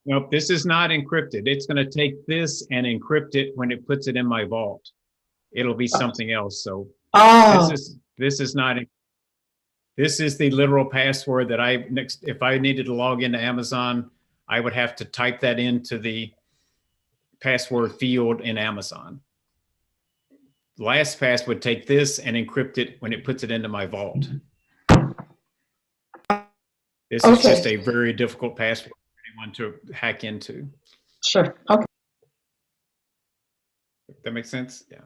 Nope, this is not encrypted. It's going to take this and encrypt it when it puts it in my vault. It'll be something else. So this is not. This is the literal password that if I needed to log into Amazon, I would have to type that into the password field in Amazon. Lastpass would take this and encrypt it when it puts it into my vault. This is just a very difficult password for anyone to hack into. Sure. Okay. That makes sense? Yeah.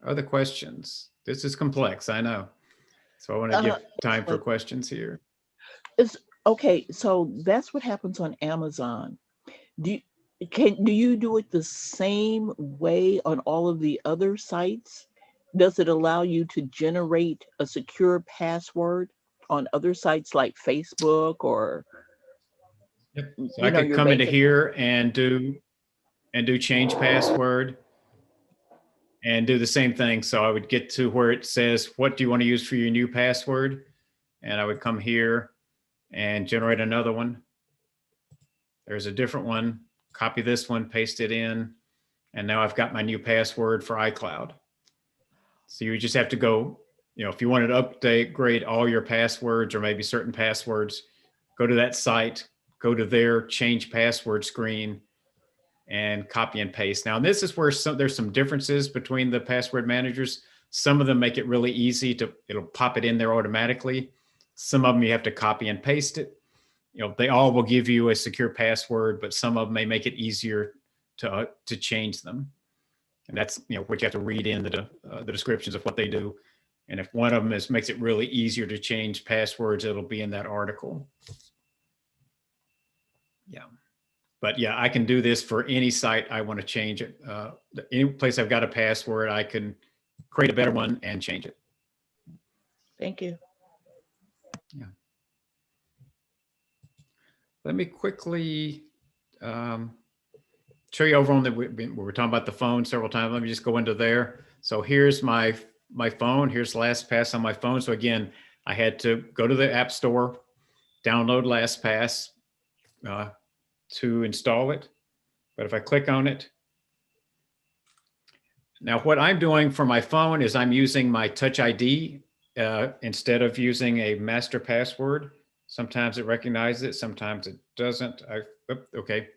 Other questions? This is complex, I know. So I want to give time for questions here. Okay, so that's what happens on Amazon. Do you do it the same way on all of the other sites? Does it allow you to generate a secure password on other sites like Facebook or? Yep. So I could come into here and do change password and do the same thing. So I would get to where it says, what do you want to use for your new password? And I would come here and generate another one. There's a different one. Copy this one, paste it in. And now I've got my new password for iCloud. So you just have to go, if you wanted to upgrade all your passwords or maybe certain passwords, go to that site, go to their change password screen, and copy and paste. Now, this is where there's some differences between the password managers. Some of them make it really easy it'll pop it in there automatically. Some of them you have to copy and paste it. They all will give you a secure password, but some of them may make it easier to change them. And that's what you have to read in the descriptions of what they do. And if one of them makes it really easier to change passwords, it'll be in that article. Yeah. But yeah, I can do this for any site I want to change it. Any place I've got a password, I can create a better one and change it. Thank you. Yeah. Let me quickly show you over on we were talking about the phone several times. Let me just go into there. So here's my phone. Here's LastPass on my phone. So again, I had to go to the App Store, download LastPass to install it. But if I click on it, now what I'm doing for my phone is I'm using my Touch ID instead of using a master password. Sometimes it recognizes it, sometimes it doesn't. Okay,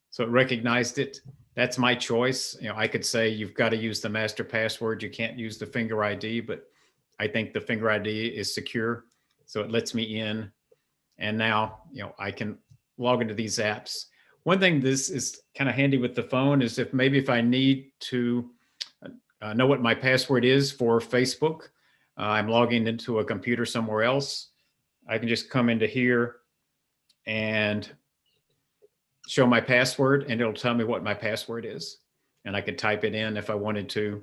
so it recognized it. That's my choice. I could say you've got to use the master password. You can't use the finger ID, but I think the finger ID is secure, so it lets me in. And now, I can log into these apps. One thing this is kind of handy with the phone is if I need to know what my password is for Facebook, I'm logging into a computer somewhere else, I can just come into here and show my password, and it'll tell me what my password is. And I could type it in if I wanted to.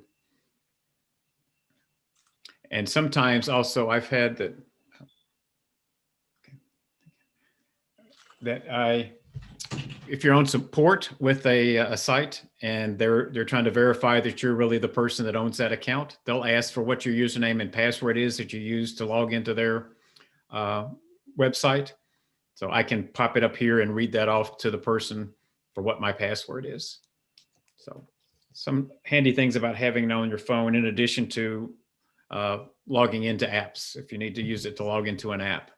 And sometimes also I've had if you're on support with a site and they're trying to verify that you're really the person that owns that account, they'll ask for what your username and password is that you use to log into their website. So I can pop it up here and read that off to the person for what my password is. So some handy things about having it on your phone in addition to logging into apps if you need to use it to log into an app.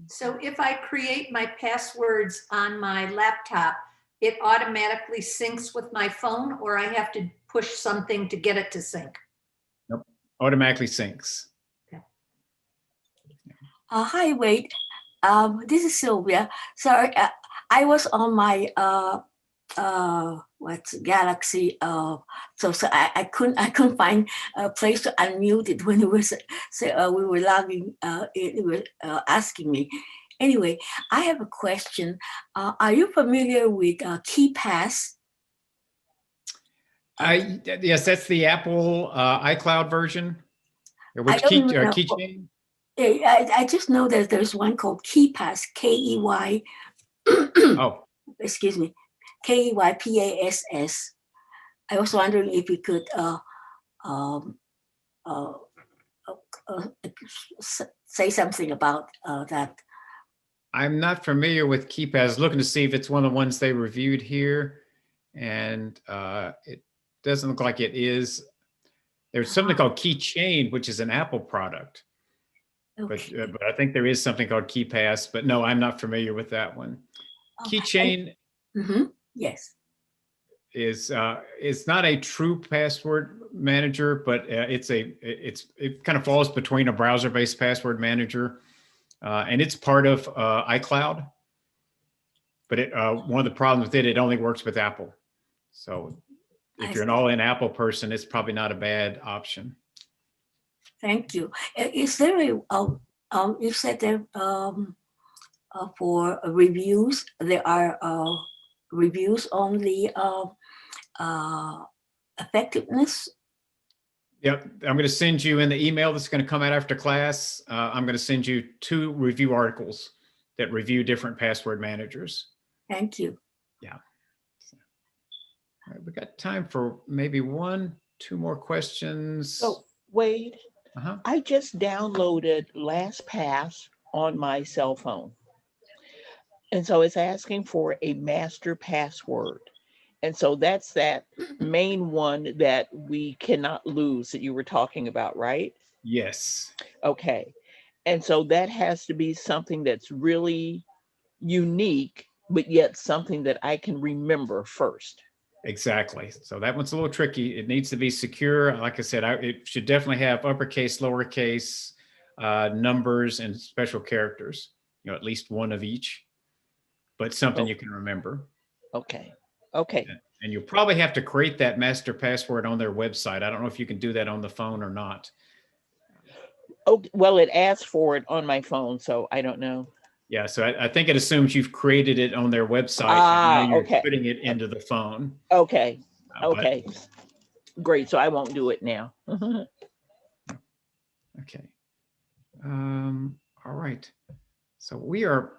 So if I create my passwords on my laptop, it automatically syncs with my phone, or I have to push something to get it to sync? Nope, automatically syncs. Hi, Wade. This is Sylvia. Sorry, I was on my what's Galaxy. So I couldn't find a place to unmute it when it was we were logging. It was asking me. Anyway, I have a question. Are you familiar with KeyPass? Yes, that's the Apple iCloud version. Which Keychain? I just know that there's one called KeyPass, K-E-Y. Oh. Excuse me. KeyPass. I was wondering if you could say something about that. I'm not familiar with KeyPass. Looking to see if it's one of the ones they reviewed here, and it doesn't look like it is. There's something called Keychain, which is an Apple product. Okay. But I think there is something called KeyPass, but no, I'm not familiar with that one. Keychain. Yes. Is not a true password manager, but it kind of falls between a browser-based password manager, and it's part of iCloud. But one of the problems with it only works with Apple. So if you're an all-in Apple person, it's probably not a bad option. Thank you. Is there you said there for reviews, there are reviews on the effectiveness? Yep, I'm going to send you in the email that's going to come out after class. I'm going to send you 2 review articles that review different password managers. Thank you. Yeah. All right, we got time for maybe 1, 2 more questions. So Wade, I just downloaded LastPass on my cell phone. And so it's asking for a master password. And so that's that main one that we cannot lose that you were talking about, right? Yes. Okay. And so that has to be something that's really unique, but yet something that I can remember first. Exactly. So that one's a little tricky. It needs to be secure. Like I said, it should definitely have uppercase, lowercase, numbers, and special characters, at least one of each, but something you can remember. Okay. Okay. And you'll probably have to create that master password on their website. I don't know if you can do that on the phone or not. Oh, well, it asks for it on my phone, so I don't know. Yeah, so I think it assumes you've created it on their website, and now you're putting it into the phone. Okay. Okay. Great. So I won't do it now. Okay. All right. So we have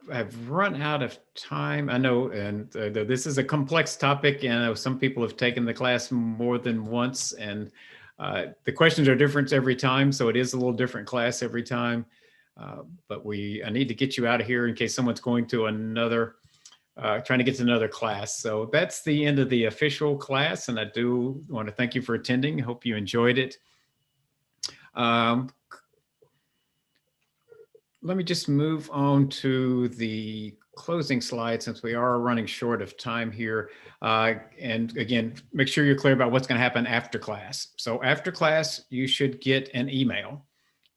run out of time. I know, and this is a complex topic, and some people have taken the class more than once, and the questions are different every time, so it is a little different class every time. But I need to get you out of here in case someone's going to another, trying to get to another class. So that's the end of the official class, and I do want to thank you for attending. I hope you enjoyed it. Let me just move on to the closing slide since we are running short of time here. And again, make sure you're clear about what's going to happen after class. So after class, you should get an email.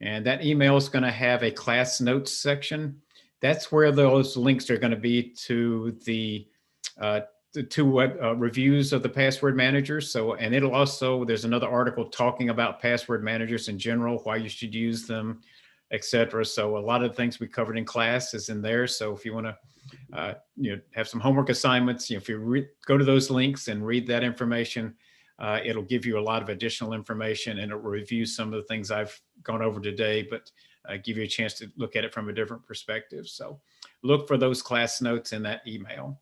And that email is going to have a class notes section. That's where those links are going to be to the 2 web reviews of the password managers. So, and it'll also, there's another article talking about password managers in general, why you should use them, etc. So a lot of the things we covered in class is in there. So if you want to, have some homework assignments, if you go to those links and read that information, it'll give you a lot of additional information, and it'll review some of the things I've gone over today, but give you a chance to look at it from a different perspective. So look for those class notes in that email.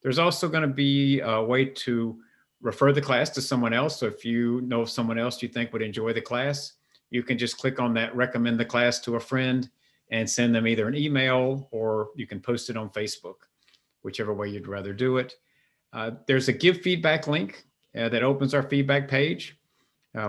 There's also going to be a way to refer the class to someone else. So if you know of someone else you think would enjoy the class, you can just click on that recommend the class to a friend and send them either an email, or you can post it on Facebook, whichever way you'd rather do it. There's a give feedback link that opens our feedback page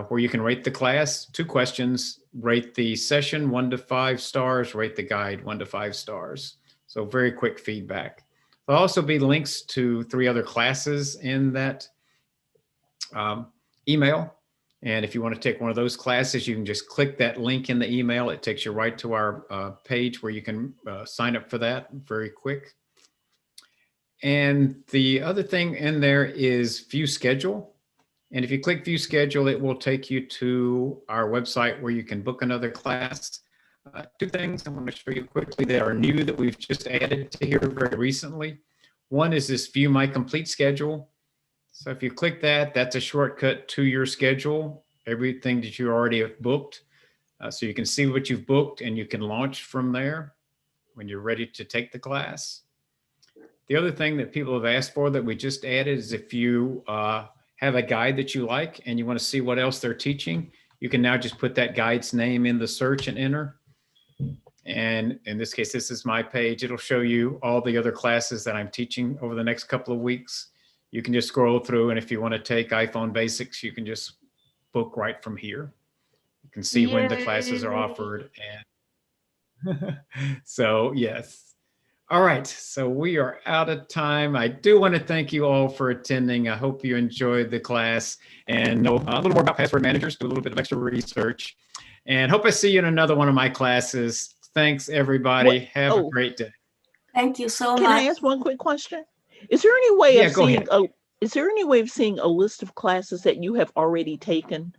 where you can rate the class. 2 questions: rate the session 1 to 5 stars, rate the guide 1 to 5 stars. So very quick feedback. There'll also be links to 3 other classes in that email. And if you want to take one of those classes, you can just click that link in the email. It takes you right to our page where you can sign up for that very quick. And the other thing in there is view schedule. And if you click view schedule, it will take you to our website where you can book another class. 2 things I want to show you quickly that are new that we've just added to here very recently. One is this view my complete schedule. So if you click that, that's a shortcut to your schedule, everything that you already have booked. So you can see what you've booked, and you can launch from there when you're ready to take the class. The other thing that people have asked for that we just added is if you have a guide that you like and you want to see what else they're teaching, you can now just put that guide's name in the search and enter. And in this case, this is my page. It'll show you all the other classes that I'm teaching over the next couple of weeks. You can just scroll through, and if you want to take iPhone Basics, you can just book right from here. You can see when the classes are offered. And so, yes. All right, so we are out of time. I do want to thank you all for attending. I hope you enjoyed the class and know a little more about password managers, do a little bit of extra research, and hope I see you in another one of my classes. Thanks, everybody. Have a great day. Thank you so much. Can I ask one quick question? Is there any way of go seeing ahead. is there any way of seeing a list of classes that you have already taken?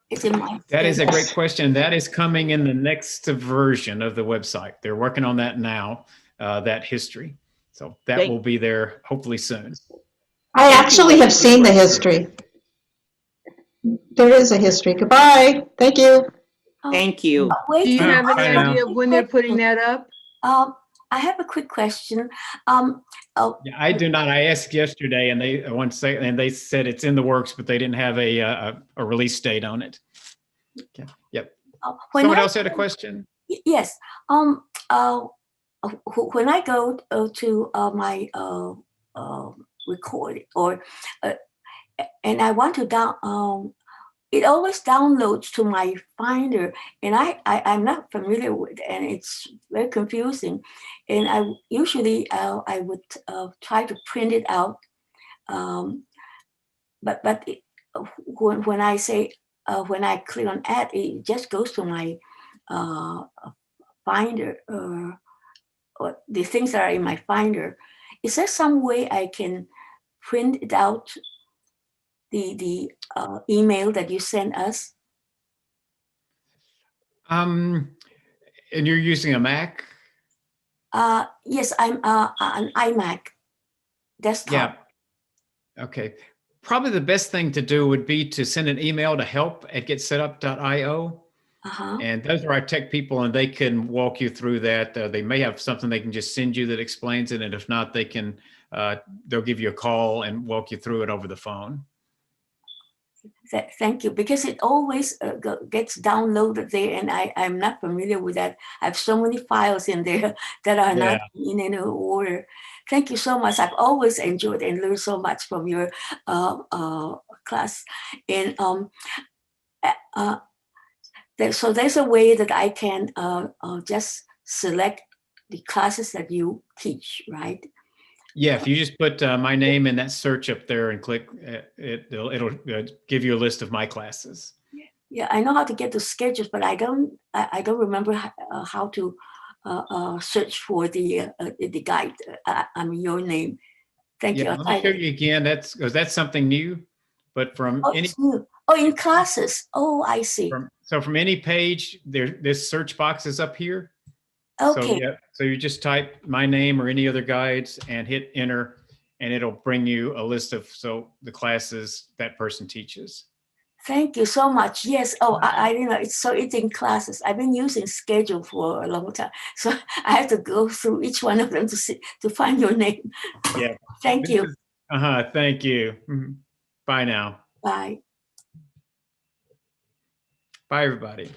It's in my That is a great question. That is coming in the next version of the website. They're working on that now, that history. So that will be there hopefully soon. I actually have seen the history. There is a history. Goodbye. Thank you. Thank you. Do you have any Bye now. idea of when they're putting that up? I have a quick question. Yeah, I do not. I asked yesterday, and they said it's in the works, but they didn't have a release date on it. Okay. Yep. Someone else had a question? Yes. When I go to my record and I want to it always downloads to my Finder, and I'm not familiar with it, and it's very confusing. And I usually I would try to print it out, but when I say when I click on add, it just goes to my Finder or the things that are in my Finder. Is there some way I can print it out? The email that you sent us? And you're using a Mac? Yes, I'm an iMac desktop. Yeah. Okay. Probably the best thing to do would be to send an email to help@getsetup.io. And those are our tech people, and they can walk you through that. They may have something they can just send you that explains it. And if not, they can, they'll give you a call and walk you through it over the phone. Thank you, because it always gets downloaded there, and I'm not familiar with that. I have so many files in there that are not in any order. Thank you so much. I've always enjoyed and learned so much from your class. And so there's a way that I can just select the classes that you teach, right? Yeah, if you just put my name in that search up there and click, it'll give you a list of my classes. Yeah, I know how to get the schedules, but I don't remember how to search for the guide. I mean your name. Thank you. Let me show you again. That's something new. but from Oh, any it's new. Oh, in classes. Oh, I see. from any page, this search box is up here. Okay. So you just type my name or any other guides and hit enter, and it'll bring you a list of the classes that person teaches. Thank you so much. Yes. Oh, I didn't know. It's in classes. I've been using schedule for a long time, so I have to go through each one of them to find your name. Yeah. Thank you. Thank you. Bye now. Bye. Bye, everybody.